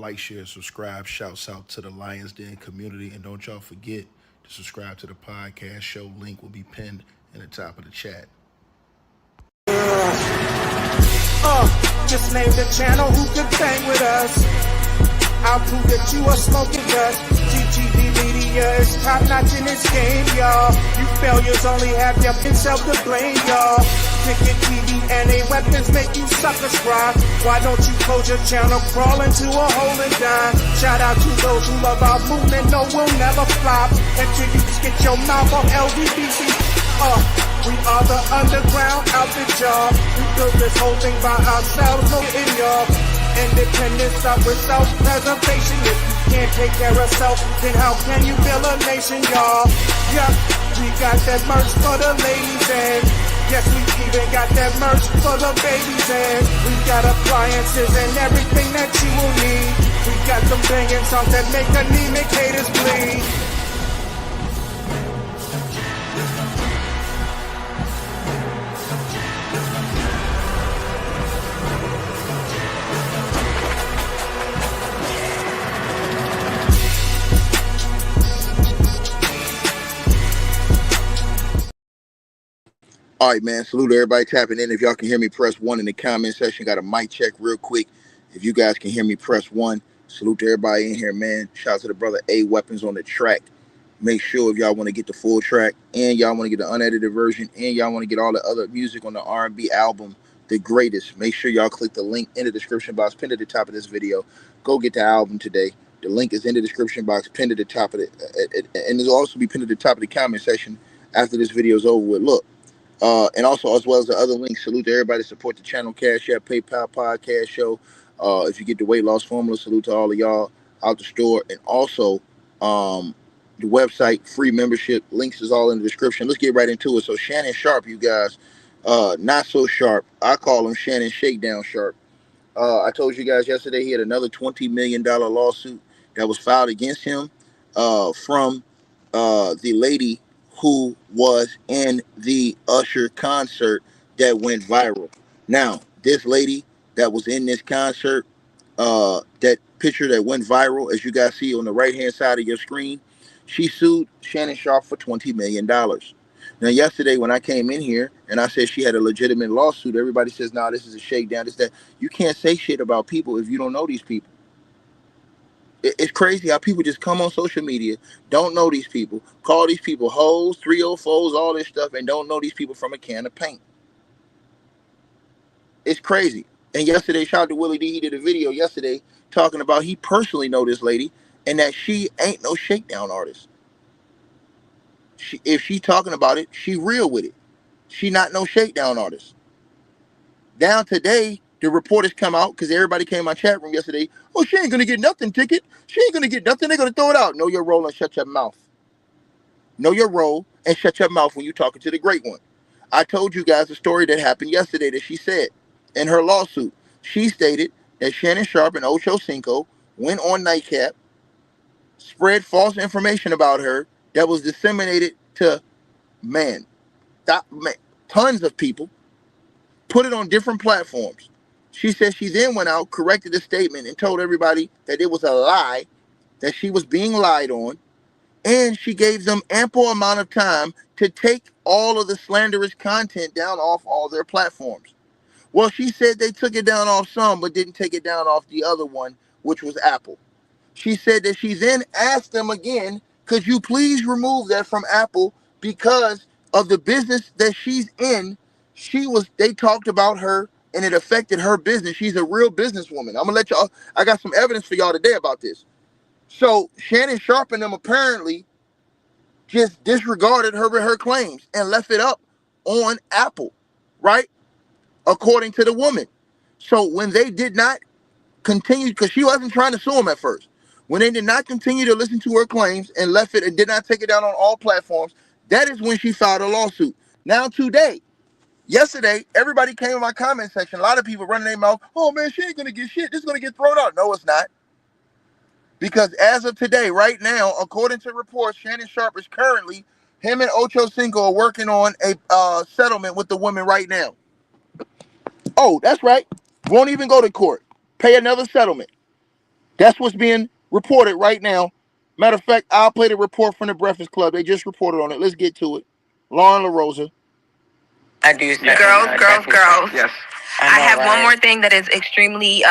Like, share, subscribe. Shouts out to the Lions Den community. And don't y'all forget to subscribe to the podcast show. Link will be pinned in the top of the chat. Just name the channel who can bang with us. I'll prove that you are smoking dust. GGB Media is top notch in this game, y'all. You failures only have yourself to blame, y'all. Ticket TV and a weapons make you suckers cry. Why don't you close your channel, crawl into a hole and die? Shout out to those who love our movement, no, we'll never flop until you get your mouth on LDBC. We are the underground outfit, y'all. We built this whole thing by ourselves, no in y'all. Independence start with self-preservation. If you can't take care of self, then how can you build a nation, y'all? Yup, we got that merch for the ladies and yes, we even got that merch for the babies and we got appliances and everything that you will need. We got some banging songs that make anemic haters bleed. All right, man. Salute to everybody tapping in. If y'all can hear me, press 1 in the comment section. Got a mic check real quick. If you guys can hear me, press 1. Salute to everybody in here, man. Shout out to the brother A Weapons on the track. Make sure if y'all want to get the full track and y'all want to get the unedited version and y'all want to get all the other music on the R&B album, The Greatest, make sure y'all click the link in the description box pinned at the top of this video. Go get the album today. The link is in the description box pinned at the top of it. And it'll also be pinned at the top of the comment section after this video is over with. Look. And also, as well as the other links, salute to everybody support the channel, Cash App, PayPal, Podcast Show. If you get the weight loss formula, salute to all of y'all out the store. And also, the website, free membership, links is all in the description. Let's get right into it. So, Shannon Sharpe, you guys, not so sharp. I call him Shannon Shakedown Sharpe. I told you guys yesterday he had another $20 million lawsuit that was filed against him from the lady who was in the Usher concert that went viral. Now, this lady that was in this concert, that picture that went viral, as you guys see on the right-hand side of your screen, she sued Shannon Sharpe for $20 million. Now, yesterday when I came in here and I said she had a legitimate lawsuit, everybody says, nah, this is a shakedown. This, that. You can't say shit about people if you don't know these people. It's crazy how people just come on social media, don't know these people, call these people hoes, 304s, all this stuff, and don't know these people from a can of paint. It's crazy. And yesterday, shout out to Willie D. He did a video yesterday talking about he personally know this lady and that she ain't no shakedown artist. If she talking about it, she real with it. She not no shakedown artist. Down today, the reporters come out because everybody came in my chat room yesterday. Oh, she ain't going to get nothing, ticket. She ain't going to get nothing. They're going to throw it out. Know your role and shut your mouth. Know your role and shut your mouth when you're talking to the great one. I told you guys the story that happened yesterday that she said in her lawsuit. She stated that Shannon Sharpe and Ocho Cinco went on Nightcap, spread false information about her that was disseminated to, tons of people, put it on different platforms. She said she then went out, corrected the statement, and told everybody that it was a lie, that she was being lied on, and she gave them ample amount of time to take all of the slanderous content down off all their platforms. Well, she said they took it down off some, but didn't take it down off the other one, which was Apple. She said that she then asked them again, could you please remove that from Apple because of the business that she's in? They talked about her and it affected her business. She's a real businesswoman. I'm gonna let y'all, I got some evidence for y'all today about this. So Shannon Sharpe and them apparently just disregarded her claims and left it up on Apple, right? According to the woman. So when they did not continue, because she wasn't trying to sue them at first, when they did not continue to listen to her claims and left it and did not take it down on all platforms, that is when she filed a lawsuit. Now today, yesterday, everybody came in my comment section. A lot of people running their mouth, oh man, she ain't gonna get shit. This is gonna get thrown out. No, it's not. Because as of today, right now, according to reports, Shannon Sharpe is currently, him and Ocho Cinco are working on a settlement with the woman right now. Oh, that's right. Won't even go to court. Pay another settlement. That's what's being reported right now. Matter of fact, I'll play the report from the Breakfast Club. They just reported on it. Let's get to it. Lauren LaRosa. I do. Yes. Girls. Yes. I have one more thing that is extremely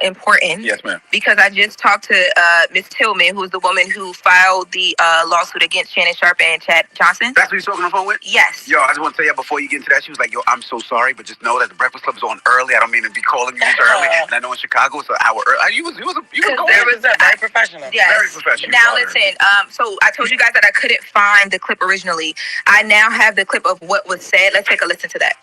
important. Yes, ma'am. Because I just talked to Miss Tillman, who's the woman who filed the lawsuit against Shannon Sharpe and Chad Johnson. That's who you talking on the phone with? Yes. Yo, I just want to tell you before you get into that, she was like, yo, I'm so sorry, but just know that the Breakfast Club is on early. I don't mean to be calling you this early. And I know in Chicago it's an hour early. You was very professional. Yes. Very professional. Now listen, so I told you guys that I couldn't find the clip originally. I now have the clip of what was said. Let's take a listen to that.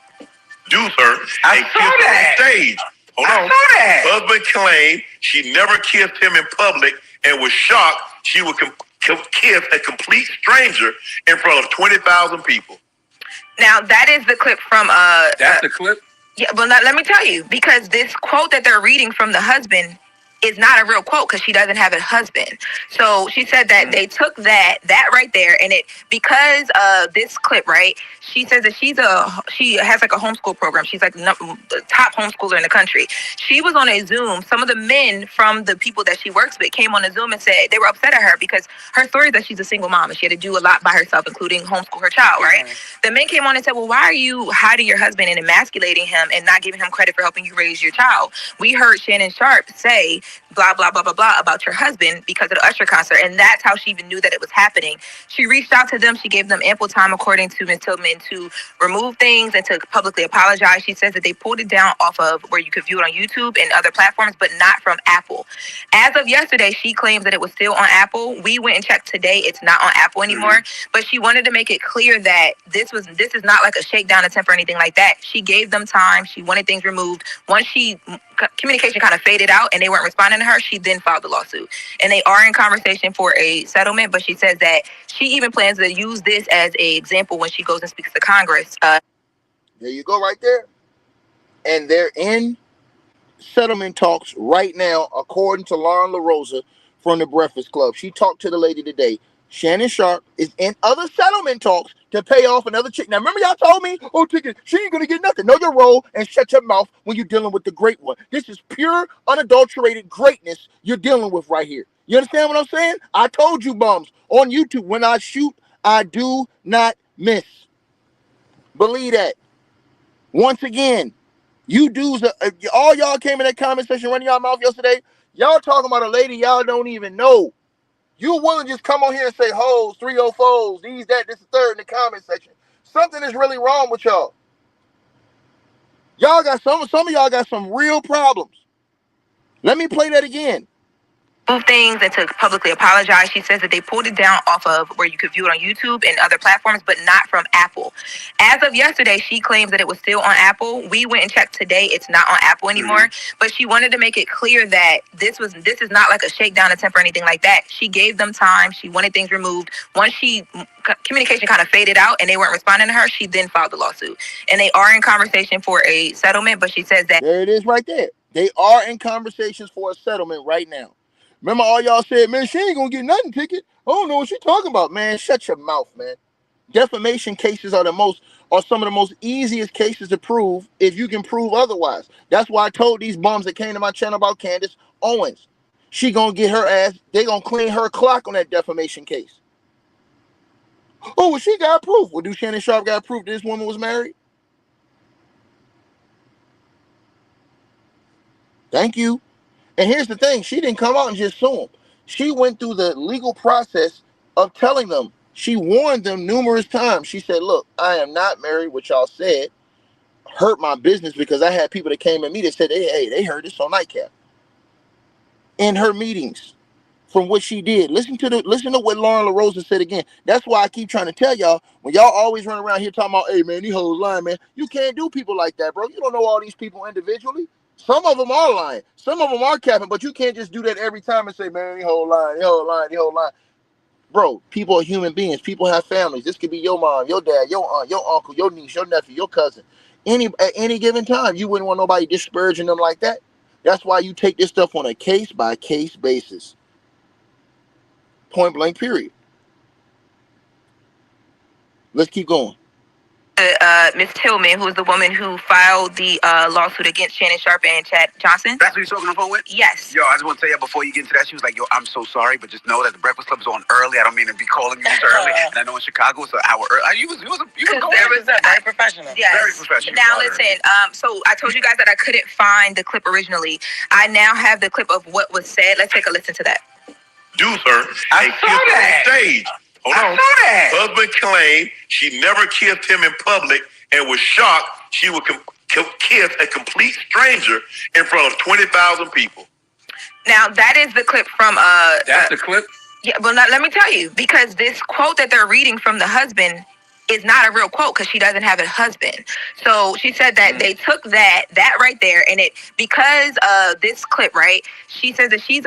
Seduce her and kiss on stage. Hold on. Husband claimed she never kissed him in public and was shocked she would kiss a complete stranger in front of 20,000 people. Now that is the clip from That's the clip? Yeah, but let me tell you, because this quote that they're reading from the husband is not a real quote because she doesn't have a husband. So she said that they took that right there, and it because of this clip, right? She says that she has like a homeschool program. She's like the top homeschooler in the country. She was on a Zoom. Some of the men from the people that she works with came on a Zoom and said they were upset at her because her story is that she's a single mom and she had to do a lot by herself, including homeschool her child, right? The men came on and said, well, why are you hiding your husband and emasculating him and not giving him credit for helping you raise your child? We heard Shannon Sharpe say blah, blah, blah, blah, blah about your husband because of the Usher concert. And that's how she even knew that it was happening. She reached out to them. She gave them ample time, according to Ms. Tillman, to remove things and to publicly apologize. She says that they pulled it down off of where you could view it on YouTube and other platforms, but not from Apple. As of yesterday, she claims that it was still on Apple. We went and checked today. It's not on Apple anymore. But she wanted to make it clear that this is not like a shakedown attempt or anything like that. She gave them time. She wanted things removed. Once communication kind of faded out and they weren't responding to her, she then filed the lawsuit. And they are in conversation for a settlement, but she says that she even plans to use this as an example when she goes and speaks to Congress. There you go right there. And they're in settlement talks right now, according to Lauren LaRosa from the Breakfast Club. She talked to the lady today. Shannon Sharpe is in other settlement talks to pay off another chick. Now, remember y'all told me, oh, ticket, she ain't going to get nothing. Know your role and shut your mouth when you're dealing with the great one. This is pure, unadulterated greatness you're dealing with right here. You understand what I'm saying? I told you, bums, on YouTube, when I shoot, I do not miss. Believe that. Once again, you dudes, all y'all came in that comment section running y'all mouth yesterday. Y'all talking about a lady y'all don't even know. You willing to just come on here and say hoes, 304s, these, that, this, the third in the comment section. Something is really wrong with y'all. Y'all got some of y'all got some real problems. Let me play that again. Things and to publicly apologize. She says that they pulled it down off of where you could view it on YouTube and other platforms, but not from Apple. As of yesterday, she claims that it was still on Apple. We went and checked today. It's not on Apple anymore. But she wanted to make it clear that this is not like a shakedown attempt or anything like that. She gave them time. She wanted things removed. Once communication kind of faded out and they weren't responding to her, she then filed the lawsuit. And they are in conversation for a settlement, but she says that there it is right there. They are in conversations for a settlement right now. Remember all y'all said, man, she ain't gonna get nothing, ticket. I don't know what she talking about, man. Shut your mouth, man. Defamation cases are some of the most easiest cases to prove if you can prove otherwise. That's why I told these bums that came to my channel about Candace Owens. She gonna get her ass, they gonna clean her clock on that defamation case. Oh, well, she got proof. Well, do Shannon Sharpe got proof this woman was married? Thank you. And here's the thing. She didn't come out and just sue them. She went through the legal process of telling them. She warned them numerous times. She said, look, I am not married, which y'all said hurt my business because I had people that came at me that said, hey, they heard this on Nightcap. In her meetings from what she did. Listen to what Lauren LaRosa said again. That's why I keep trying to tell y'all, when y'all always run around here talking about, hey, man, these hoes lying, man. You can't do people like that, bro. You don't know all these people individually. Some of them are lying. Some of them are capping, but you can't just do that every time and say, man, they whole line, they whole line, they whole line. Bro, people are human beings. People have families. This could be your mom, your dad, your aunt, your uncle, your niece, your nephew, your cousin. At any given time, you wouldn't want nobody disparaging them like that. That's why you take this stuff on a case-by-case basis. Point blank, period. Let's keep going. Miss Tillman, who is the woman who filed the lawsuit against Shannon Sharpe and Chad Johnson. That's what you're talking on the phone with? Yes. Yo, I just want to tell you before you get into that, she was like, yo, I'm so sorry, but just know that the Breakfast Club is on early. I don't mean to be calling you this early. And I know in Chicago it's an hour early. You was going very professional. Yes. Very professional. Now listen, so I told you guys that I couldn't find the clip originally. I now have the clip of what was said. Let's take a listen to that. Seduce her and kiss her on stage. Hold on. Husband claimed she never kissed him in public and was shocked she would kiss a complete stranger in front of 20,000 people. Now that is the clip from That's the clip? Yeah, well, let me tell you, because this quote that they're reading from the husband is not a real quote because she doesn't have a husband. So she said that they took that right there, and it because this clip, right? She says that she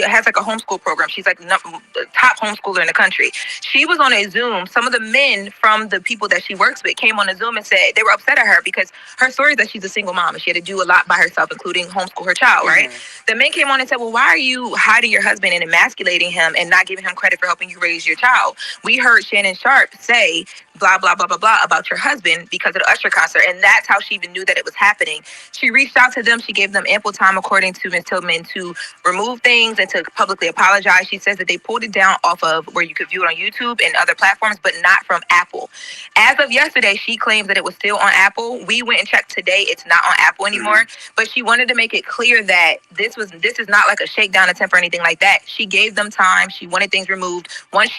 has like a homeschool program. She's like the top homeschooler in the country. She was on a Zoom. Some of the men from the people that she works with came on a Zoom and said they were upset at her because her story is that she's a single mom and she had to do a lot by herself, including homeschool her child, right? The men came on and said, well, why are you hiding your husband and emasculating him and not giving him credit for helping you raise your child? We heard Shannon Sharpe say blah, blah, blah, blah, blah about your husband because of the Usher concert. And that's how she even knew that it was happening. She reached out to them. She gave them ample time, according to Ms. Tillman, to remove things and to publicly apologize. She says that they pulled it down off of where you could view it on YouTube and other platforms, but not from Apple. As of yesterday, she claims that it was still on Apple. We went and checked today. It's not on Apple anymore. But she wanted to make it clear that this is not like a shakedown attempt or anything like that. She gave them time. She wanted things removed. Once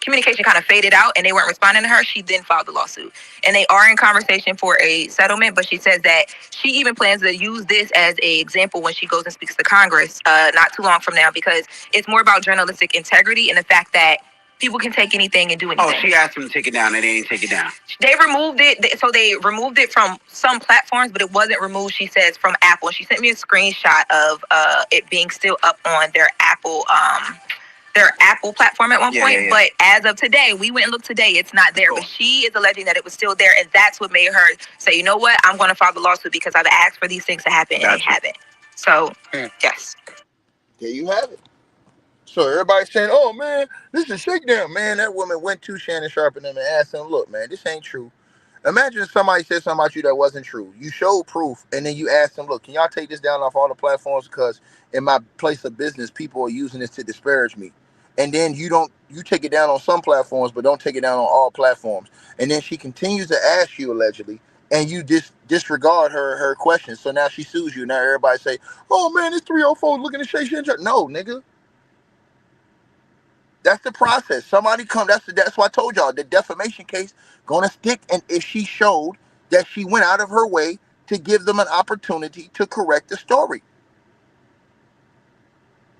communication kind of faded out and they weren't responding to her, she then filed the lawsuit. And they are in conversation for a settlement, but she says that she even plans to use this as an example when she goes and speaks to Congress not too long from now, because it's more about journalistic integrity and the fact that people can take anything and do anything. Oh, she asked them to take it down and they didn't take it down. They removed it. So they removed it from some platforms, but it wasn't removed, she says, from Apple. She sent me a screenshot of it being still up on their Apple platform at one point. Yeah. But as of today, we went and looked today, it's not there. Cool. But she is alleging that it was still there, and that's what made her say, you know what, I'm going to file the lawsuit because I've asked for these things to happen and they haven't. So, yes. There you have it. So everybody's saying, oh, man, this is a shakedown. Man, that woman went to Shannon Sharpe and them and asked him, look, man, this ain't true. Imagine if somebody said something about you that wasn't true. You showed proof, and then you asked them, look, can y'all take this down off all the platforms because in my place of business, people are using this to disparage me. And then you take it down on some platforms, but don't take it down on all platforms. And then she continues to ask you, allegedly, and you disregard her questions. So now she sues you. Now everybody say, oh, man, this 304 looking to shake Shannon Sharpe. No, nigga. That's the process. Somebody come. That's why I told y'all the defamation case gonna stick. And if she showed that she went out of her way to give them an opportunity to correct the story,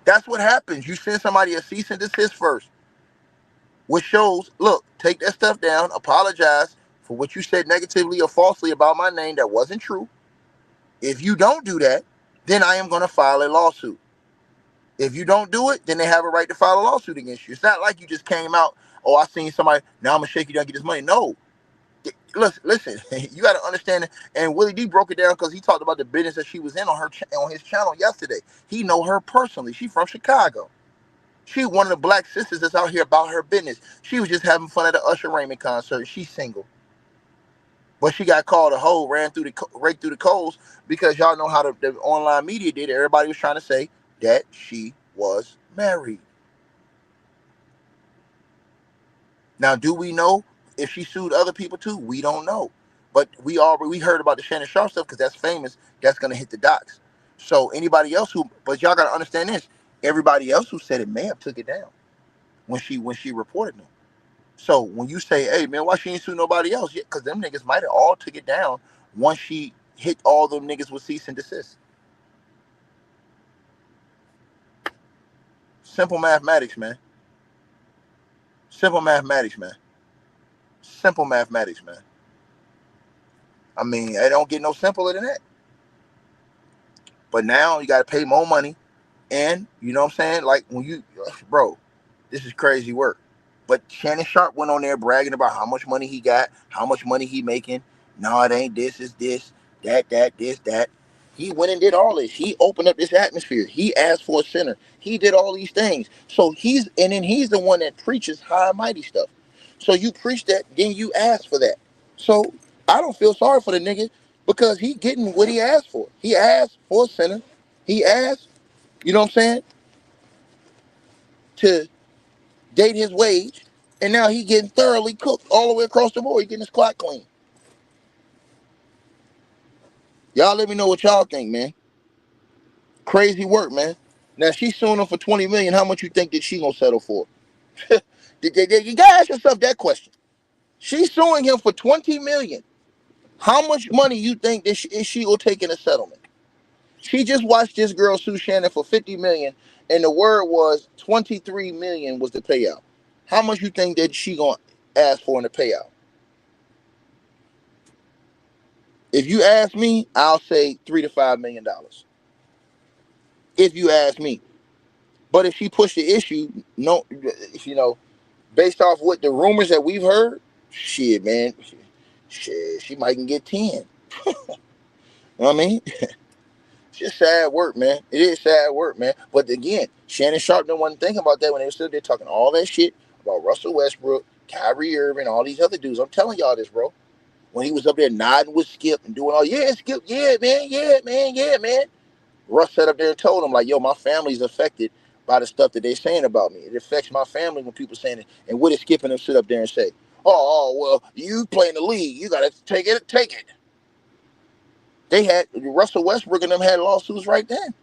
that's what happens. You send somebody a cease and desist first, which shows, look, take that stuff down, apologize for what you said negatively or falsely about my name that wasn't true. If you don't do that, then I am gonna file a lawsuit. If you don't do it, then they have a right to file a lawsuit against you. It's not like you just came out, oh, I seen somebody, now I'm going to shake you down and get this money. No. Listen, you got to understand it. And Willie D broke it down because he talked about the business that she was in on his channel yesterday. He know her personally. She from Chicago. She one of the black sisters that's out here about her business. She was just having fun at the Usher Raymond concert. She's single. But she got called a hoe, raked through the coals because y'all know how the online media did. Everybody was trying to say that she was married. Now, do we know if she sued other people too? We don't know. But we heard about the Shannon Sharpe stuff because that's famous. That's going to hit the docs. So anybody else but y'all got to understand this. Everybody else who said it may have took it down when she reported them. So when you say, hey, man, why she ain't sue nobody else? Yeah, because them niggas might have all took it down once she hit all them niggas with cease and desist. Simple mathematics, man. Simple mathematics, man. Simple mathematics, man. I mean, it don't get no simpler than that. But now you got to pay more money. And, you know what I'm saying? Like, bro, this is crazy work. But Shannon Sharpe went on there bragging about how much money he got, how much money he making. No, it ain't this, it's this, that, this, that. He went and did all this. He opened up this atmosphere. He asked for a center. He did all these things. So then he's the one that preaches high and mighty stuff. So you preach that, then you ask for that. So I don't feel sorry for the nigga because he getting what he asked for. He asked for a center. He asked, you know what I'm saying, to date his wage, and now he getting thoroughly cooked all the way across the board. He getting his clock clean. Y'all let me know what y'all think, man. Crazy work, man. Now she's suing him for $20 million. How much you think that she gonna settle for? You gotta ask yourself that question. She's suing him for $20 million. How much money you think that she will take in a settlement? She just watched this girl sue Shannon for $50 million, and the word was $23 million was the payout. How much you think that she gonna ask for in the payout? If you ask me, I'll say $3 to $5 million. If you ask me, but if she pushed the issue, no, you know, based off what the rumors that we've heard, shit, man, shit, she might can get 10. You know what I mean? It's just sad work, man. It is sad work, man. But again, Shannon Sharpe didn't want to think about that when they were still there talking all that shit about Russell Westbrook, Kyrie Irving, all these other dudes. I'm telling y'all this, bro. When he was up there nodding with Skip and doing all, yeah, Skip, yeah, man, yeah, man, yeah, man. Russ sat up there and told him, like, yo, my family's affected by the stuff that they're saying about me. It affects my family when people saying it. And what is Skip and them sit up there and say? Well, you play in the league. You got to take it. They had, Russell Westbrook and them had lawsuits right then.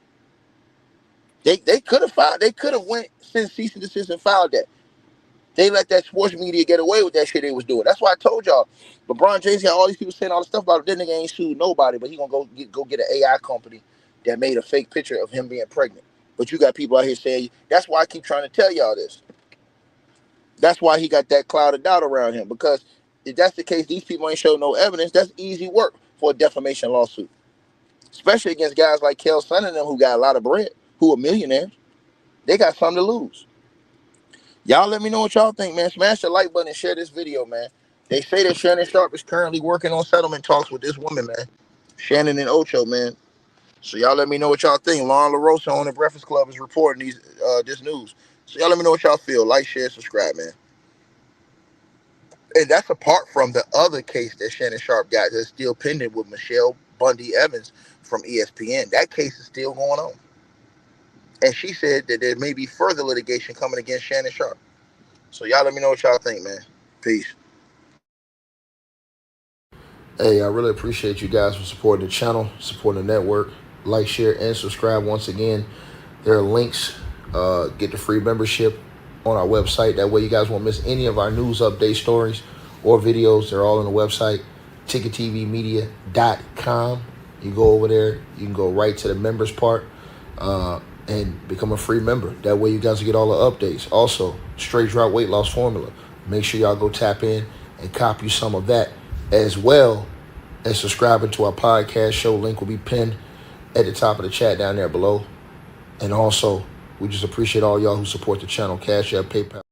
They could have filed. They could have went since cease and desist and filed that. They let that sports media get away with that shit they was doing. That's why I told y'all, LeBron James had all these people saying all this stuff about it. That nigga ain't sued nobody, but he gonna go get an AI company that made a fake picture of him being pregnant. But you got people out here saying, that's why I keep trying to tell y'all this. That's why he got that cloud of doubt around him. Because if that's the case, these people ain't showing no evidence. That's easy work for a defamation lawsuit. Especially against guys like Kel Son and them who got a lot of bread, who are millionaires. They got something to lose. Y'all let me know what y'all think, man. Smash the like button and share this video, man. They say that Shannon Sharpe is currently working on settlement talks with this woman, man. Shannon and Ocho, man. So y'all let me know what y'all think. Lauren LaRosa on the Breakfast Club is reporting this news. So y'all let me know what y'all feel. Like, share, subscribe, man. And that's apart from the other case that Shannon Sharpe got that's still pending with Michelle Bundy Evans from ESPN. That case is still going on. And she said that there may be further litigation coming against Shannon Sharpe. So y'all let me know what y'all think, man. Peace. Hey, I really appreciate you guys for supporting the channel, supporting the network. Like, share, and subscribe once again. There are links. Get the free membership on our website. That way you guys won't miss any of our news update stories or videos. They're all on the website, ticketvmedia.com. You go over there. You can go right to the members part and become a free member. That way you guys will get all the updates. Also, straight drop weight loss formula. Make sure y'all go tap in and copy some of that, as well as subscribing to our podcast show. Link will be pinned at the top of the chat down there below. And also, we just appreciate all y'all who support the channel. Cash App, PayPal.